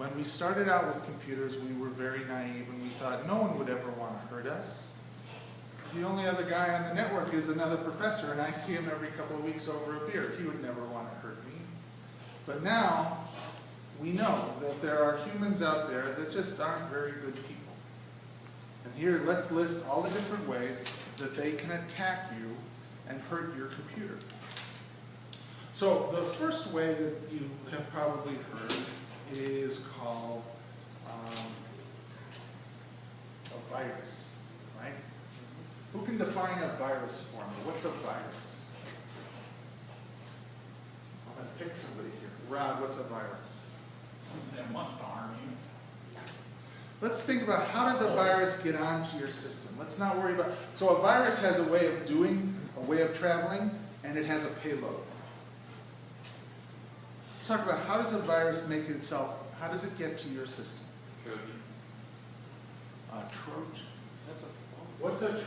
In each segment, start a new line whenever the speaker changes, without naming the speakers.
When we started out with computers, we were very naive and we thought no one would ever want to hurt us. The only other guy on the network is another professor, and I see him every couple of weeks over a beer. He would never want to hurt me. But now, we know that there are humans out there that just aren't very good people. And here, let's list all the different ways that they can attack you and hurt your computer. So, the first way that you have probably heard is called a virus, right? Who can define a virus for me? What's a virus? I'm going to pick somebody here. Rod, what's a virus?
Something that wants to harm you.
Let's think about how does a virus get onto your system? Let's not worry about, so a virus has a way of doing, a way of traveling, and it has a payload. Let's talk about how does a virus make itself, how does it get to your system?
Trojan.
Trojan. What's a Trojan?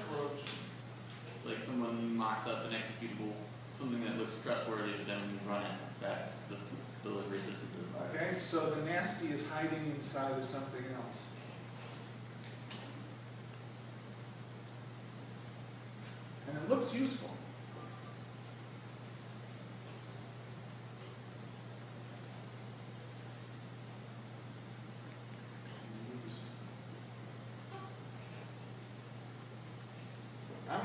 It's like someone mocks up an executable, something that looks trustworthy, but then when you run it, that's the delivery system for the virus.
Okay, so the nasty is hiding inside of something else. And it looks useful.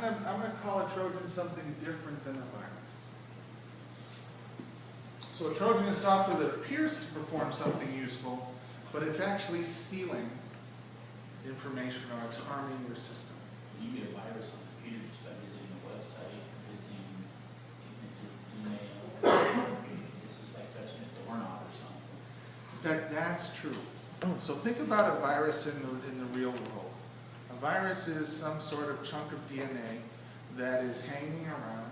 I'm going to call a Trojan something different than a virus. So a Trojan is software that appears to perform something useful, but it's actually stealing information or it's harming your system.
You get a virus on the computer just by visiting the website, visiting email. It's just like touching a doorknob or something.
In fact, that's true. So think about a virus in the real world. A virus is some sort of chunk of DNA that is hanging around,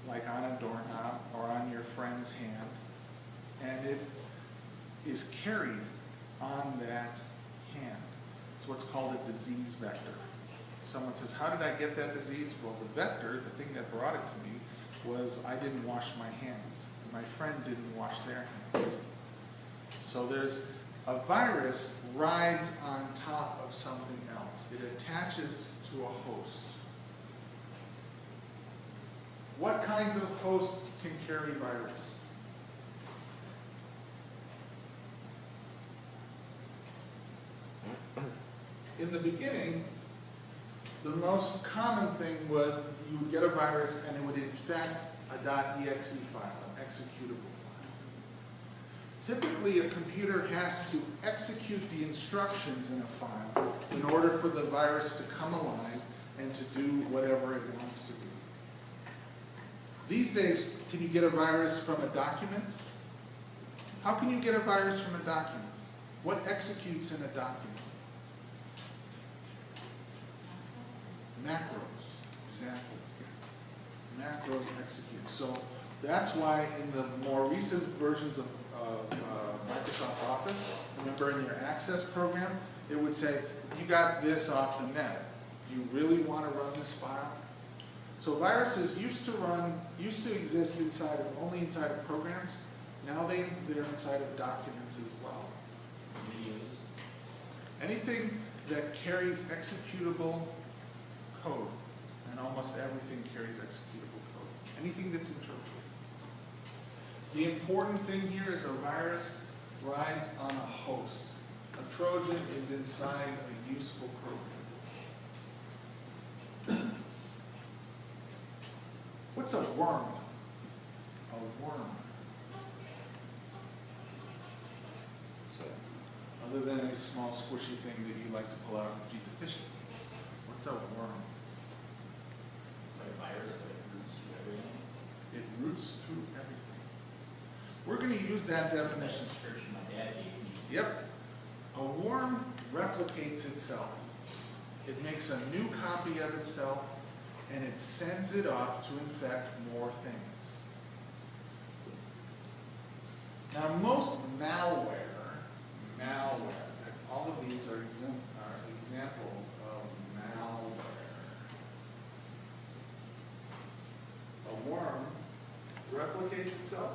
like on a doorknob or on your friend's hand, and it is carried on that hand. It's what's called a disease vector. Someone says, how did I get that disease? Well, the vector, the thing that brought it to me, was I didn't wash my hands, and my friend didn't wash their hands. So there's a virus rides on top of something else. It attaches to a host. What kinds of hosts can carry virus? In the beginning, the most common thing would, you would get a virus and it would infect a .exe file, an executable file. Typically, a computer has to execute the instructions in a file in order for the virus to come alive and to do whatever it wants to do. These days, can you get a virus from a document? How can you get a virus from a document? What executes in a document? Macros, exactly. Macros execute. So that's why in the more recent versions of Microsoft Office, remember in your Access program, it would say, you got this off the net. Do you really want to run this file? So viruses used to exist only inside of programs. Now they're inside of documents as well.
Videos.
Anything that carries executable code, and almost everything carries executable code. Anything that's interpreted. The important thing here is a virus rides on a host. A Trojan is inside a useful program. What's a worm? A worm. So, other than a small squishy thing that you like to pull out and feed the fishes. What's a worm?
It's like a virus, but it roots through everything.
It roots through everything. We're going to use that definition.
That's the description my dad gave me.
Yep. A worm replicates itself. It makes a new copy of itself and it sends it off to infect more things. Now most malware, all of these are examples of malware. A worm replicates itself.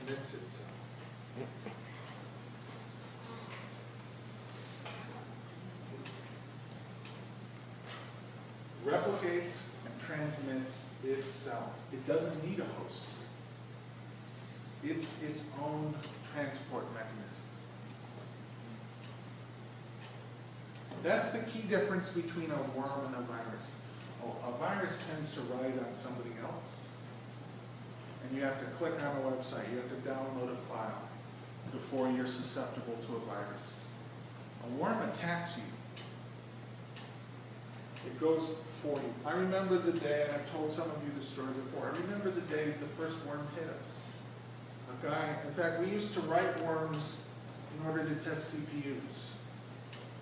transmits itself. Replicates and transmits itself. It doesn't need a host. It's its own transport mechanism. That's the key difference between a worm and a virus. Oh, a virus tends to write on somebody else. And you have to click on a website, you have to download a file before you're susceptible to a virus. A worm attacks you. It goes for you. I remember the day, and I've told some of you the story before, I remember the day the first worm hit us. A guy, in fact, we used to write worms in order to test CPUs.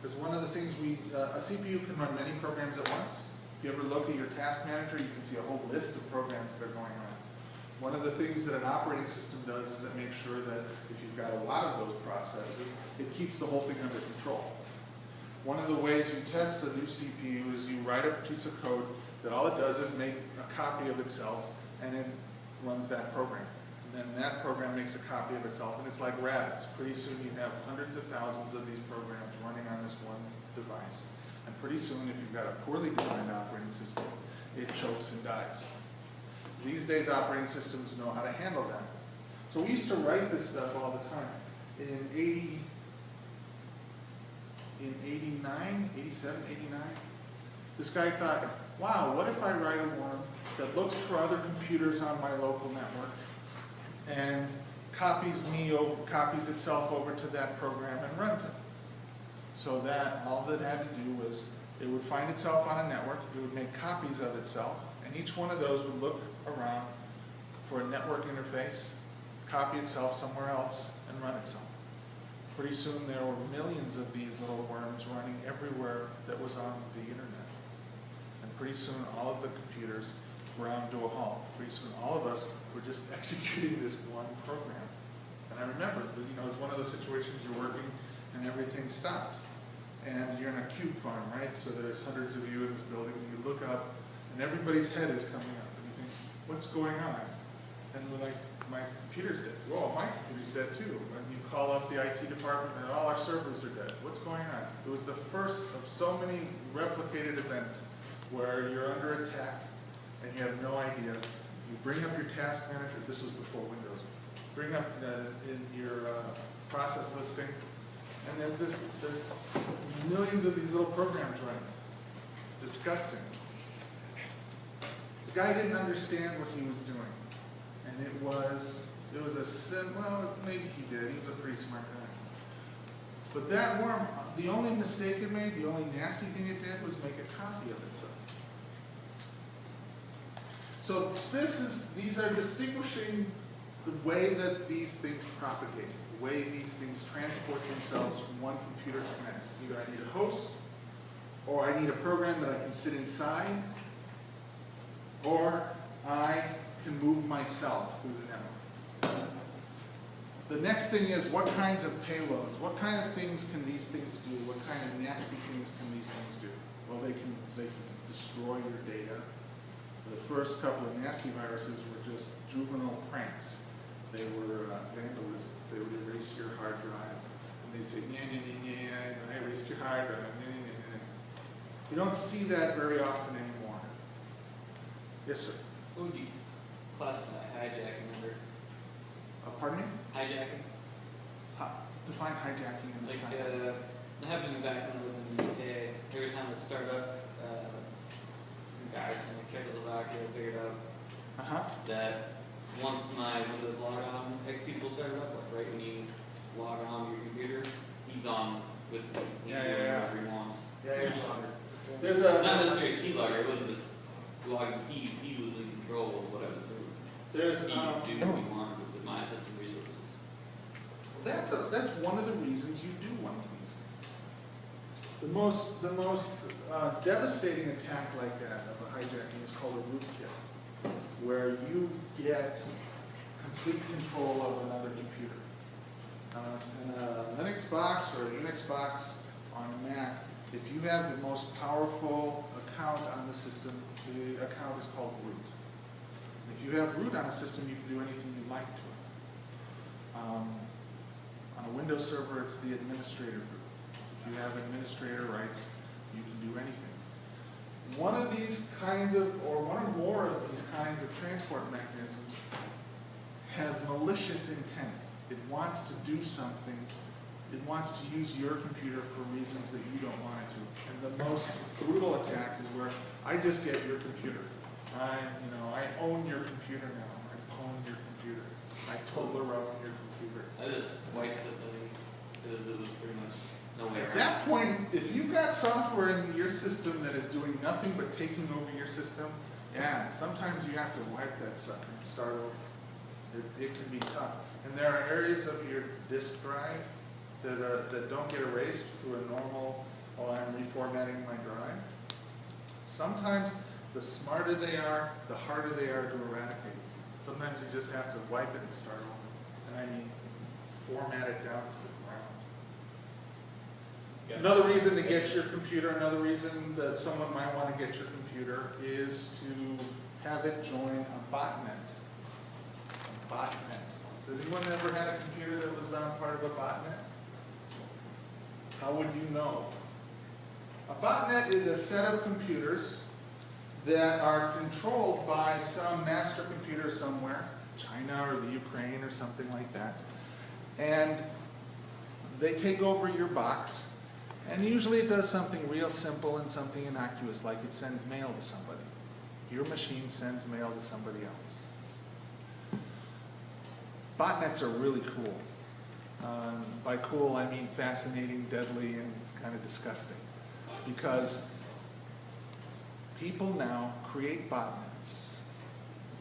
Because one of the things a CPU can run many programs at once. If you ever look at your task manager, you can see a whole list of programs that are going on. One of the things that an operating system does is it makes sure that if you've got a lot of those processes, it keeps the whole thing under control. One of the ways you test a new CPU is you write a piece of code that all it does is make a copy of itself and it runs that program. And then that program makes a copy of itself, and it's like rabbits. Pretty soon you have hundreds of thousands of these programs running on this one device. And pretty soon, if you've got a poorly designed operating system, it chokes and dies. These days, operating systems know how to handle that. So we used to write this stuff all the time. In 89, 87, 89, this guy thought, wow, what if I write a worm that looks for other computers on my local network and copies itself over to that program and runs it. So that all that had to do was it would find itself on a network, it would make copies of itself, and each one of those would look around for a network interface, copy itself somewhere else, and run itself. Pretty soon there were millions of these little worms running everywhere that was on the internet. And pretty soon all of the computers ground to a halt. Pretty soon all of us were just executing this one program. And I remember, it's one of those situations you're working and everything stops. And you're in a cube farm, right? So there's hundreds of you in this building, and you look up, and everybody's head is coming up, and you think, what's going on? And we're like, my computer's dead. Well, my computer's dead too. And you call up the IT department, and all our servers are dead. What's going on? It was the first of so many replicated events where you're under attack, and you have no idea. You bring up your task manager. This was before Windows. Bring up in your process listing, and there's millions of these little programs running. It's disgusting. The guy didn't understand what he was doing, and it was well, maybe he did. He was a pretty smart guy. But that worm, the only mistake it made, the only nasty thing it did was make a copy of itself. So these are distinguishing the way that these things propagate, the way these things transport themselves from one computer to the next. Either I need a host, or I need a program that I can sit inside, or I can move myself through the network. The next thing is, what kinds of payloads, what kind of things can these things do? What kind of nasty things can these things do? Well, they can destroy your data. The first couple of nasty viruses were just juvenile pranks. They were vandalism. They would erase your hard drive. And they'd say, I erased your hard drive. You don't see that very often anymore. Yes, sir?
What would you classify hijacking under?
Pardon me?
Hijacking?
Define hijacking in this
Like,
context.
that happened back when I was in the UK. Every time it started up, some guy from Czechoslovakia figured out that once my Windows logon executable started up, like right when you log on your computer, he's on with whatever he wants.
There's
Not necessarily a keylogger, it wasn't just logging keys, he was in control of what I was doing. He could do what he wanted with my system resources.
That's one of the reasons you do one of these. The most devastating attack like that of a hijacking is called a rootkit, where you get complete control of another computer. In a Linux box or a Unix box on a Mac, if you have the most powerful account on the system, the account is called root. If you have root on a system, you can do anything you like to it. On a Windows server, it's the administrator group. If you have administrator rights, you can do anything. One of these kinds of, or one or more of these kinds of transport mechanisms has malicious intent. It wants to do something. It wants to use your computer for reasons that you don't want it to. And the most brutal attack is where I just get your computer. I own your computer now. I own your computer. I totally own your computer.
I just wiped the thing because it was pretty much no way
At
around.
that point, if you've got software in your system that is doing nothing but taking over your system, yeah, sometimes you have to wipe that sucker and start over. It can be tough. And there are areas of your disk drive that don't get erased through a normal, I'm reformatting my drive. Sometimes the smarter they are, the harder they are to eradicate. Sometimes you just have to wipe it and start over. And I mean, format it down to the ground.
Yeah.
Another reason to get your computer, another reason that someone might want to get your computer is to have it join a botnet. A botnet. So anyone ever had a computer that was part of a botnet? How would you know? A botnet is a set of computers that are controlled by some master computer somewhere, China or the Ukraine or something like that. And they take over your box, and usually it does something real simple and something innocuous, like it sends mail to somebody. Your machine sends mail to somebody else. Botnets are really cool. By cool, I mean fascinating, deadly, and kind of disgusting. Because people now create botnets,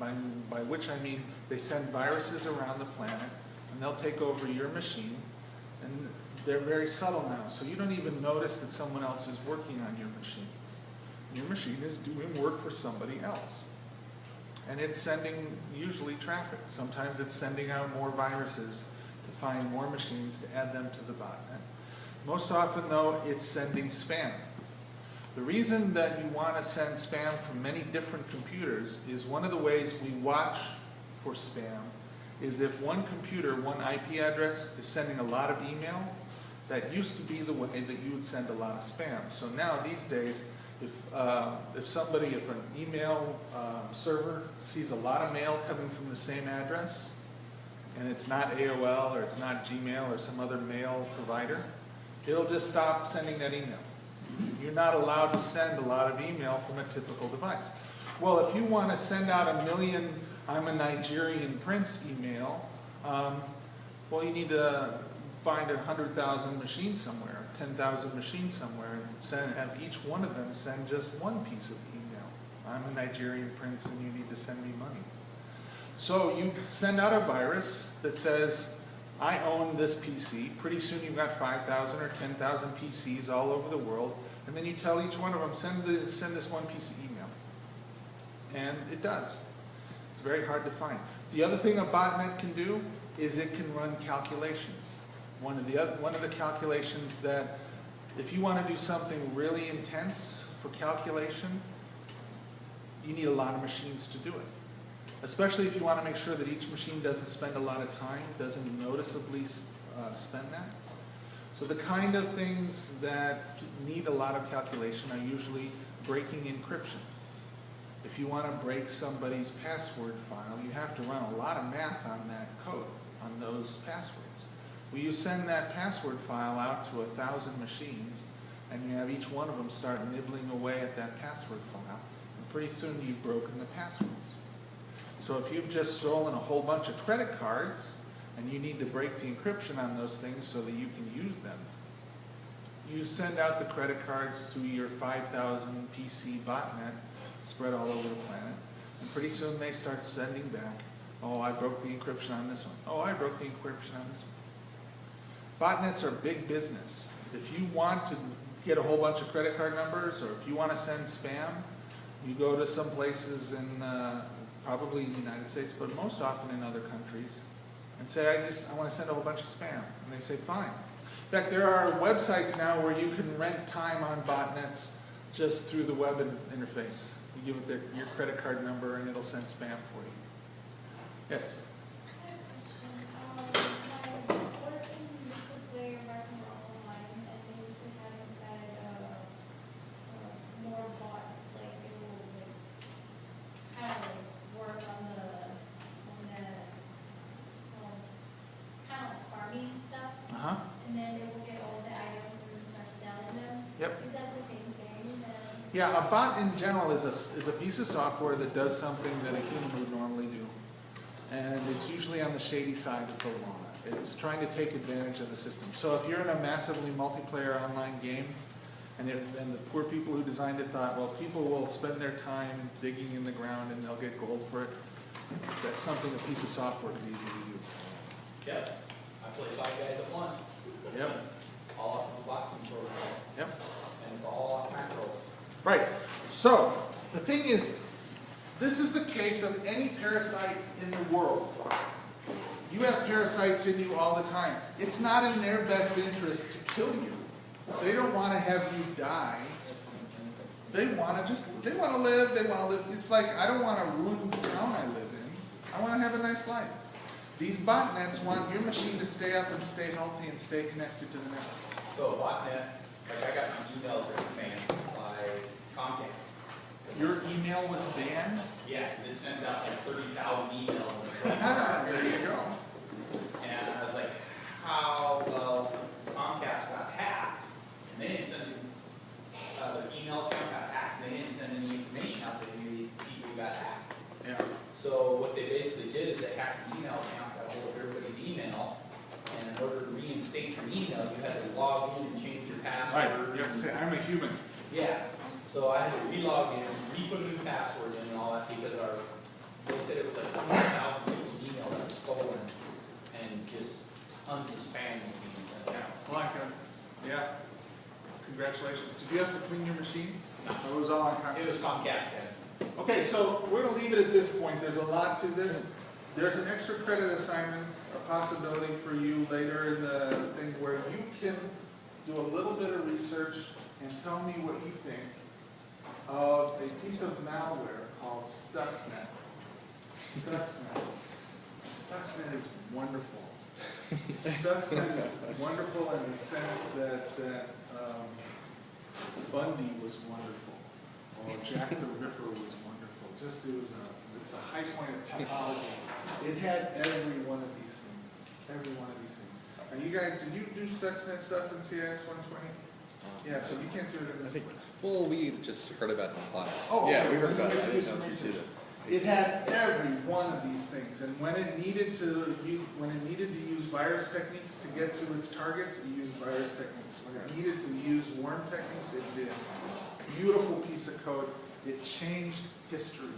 by which I mean they send viruses around the planet, and they'll take over your machine, and they're very subtle now, so you don't even notice that someone else is working on your machine. Your machine is doing work for somebody else. And it's sending, usually, traffic. Sometimes it's sending out more viruses to find more machines to add them to the botnet. Most often, though, it's sending spam. The reason that you want to send spam from many different computers is one of the ways we watch for spam is if one computer, one IP address is sending a lot of email, that used to be the way that you would send a lot of spam. So now, these days, if an email server sees a lot of mail coming from the same address, and it's not AOL or it's not Gmail or some other mail provider, it'll just stop sending that email. You're not allowed to send a lot of email from a typical device. Well, if you want to send out 1 million I'm a Nigerian prince email, well, you need to find 100,000 machines somewhere, 10,000 machines somewhere, and have each one of them send just one piece of email. I'm a Nigerian prince and you need to send me money. So you send out a virus that says, I own this PC. Pretty soon you've got 5,000 or 10,000 PCs all over the world, and then you tell each one of them, send this one piece of email. And it does. It's very hard to find. The other thing a botnet can do is it can run calculations. One of the calculations that, if you want to do something really intense for calculation, you need a lot of machines to do it. Especially if you want to make sure that each machine doesn't spend a lot of time, doesn't noticeably spend that. So the kind of things that need a lot of calculation are usually breaking encryption. If you want to break somebody's password file, you have to run a lot of math on that code, on those passwords. Well, you send that password file out to 1,000 machines, and you have each one of them start nibbling away at that password file, and pretty soon you've broken the passwords. So if you've just stolen a whole bunch of credit cards, and you need to break the encryption on those things so that you can use them, you send out the credit cards through your 5,000 PC botnet spread all over the planet, and pretty soon they start sending back, oh, I broke the encryption on this one. Oh, I broke the encryption on this one. Botnets are big business. If you want to get a whole bunch of credit card numbers, or if you want to send spam, you go to some places in, probably in the United States, but most often in other countries, and say, I want to send a whole bunch of spam. And they say, fine. In fact, there are websites now where you can rent time on botnets just through the web interface. You give it your credit card number and it'll send spam for you. Yes?
and then they will get all the items and start selling them.
Yep.
Is that the same thing?
Yeah, a bot in general is a piece of software that does something that a human would normally do. And it's usually on the shady side of the law. It's trying to take advantage of the system. So if you're in a massively multiplayer online game, and the poor people who designed it thought, well, people will spend their time digging in the ground and they'll get gold for it, that's something a piece of software could easily do.
Yep, I play 5 guys at once.
Yep.
All off of the boxing protocol,
Yep.
and it's all off macros.
Right. So the thing is, this is the case of any parasite in the world. You have parasites in you all the time. It's not in their best interest to kill you. They don't want to have you die. They want to live. It's like, I don't want to ruin the town I live in. I want to have a nice life. These botnets want your machine to stay up and stay healthy and stay connected to the network.
So a botnet, like I got my email address banned by Comcast.
Your email was banned?
Yeah, 'cause it sent out like 30,000 emails.
There you go.
And I was like, how? Well, Comcast got hacked, and they didn't send, their email account got hacked, and they didn't send any information out to any people who got hacked.
Yeah.
So what they basically did is they hacked the email account, got hold of everybody's email, and in order to reinstate your email, you had to log in and change your
Right.
password.
You have to say, I'm a human.
Yeah, so I had to re-log in, re-put a new password in and all that, because they said it was like 100,000 people's email that was stolen, and just tons of spam was being sent out.
Yeah. Congratulations. Did you have to clean your machine? Or it was all on Comcast?
It was Comcast then.
Okay, so we're going to leave it at this point. There's a lot to this. There's an extra credit assignment, a possibility for you later in the thing where you can do a little bit of research and tell me what you think of a piece of malware called Stuxnet. Stuxnet is wonderful. Stuxnet is wonderful in the sense that Bundy was wonderful, or Jack the Ripper was wonderful. It's a high point of pathology. It had every one of these things. And you guys, did you do Stuxnet stuff in CIS 120? Yeah, so you can't do it in this place.
Well, we just heard about it in class.
Oh,
yeah,
okay.
we heard
Well,
about
you
it. I
do
didn't
some
know if you
research.
did it.
It had every one of these things, and when it needed to use virus techniques to get to its targets, it used virus techniques. When it needed to use worm techniques, it did. Beautiful piece of code. It changed history.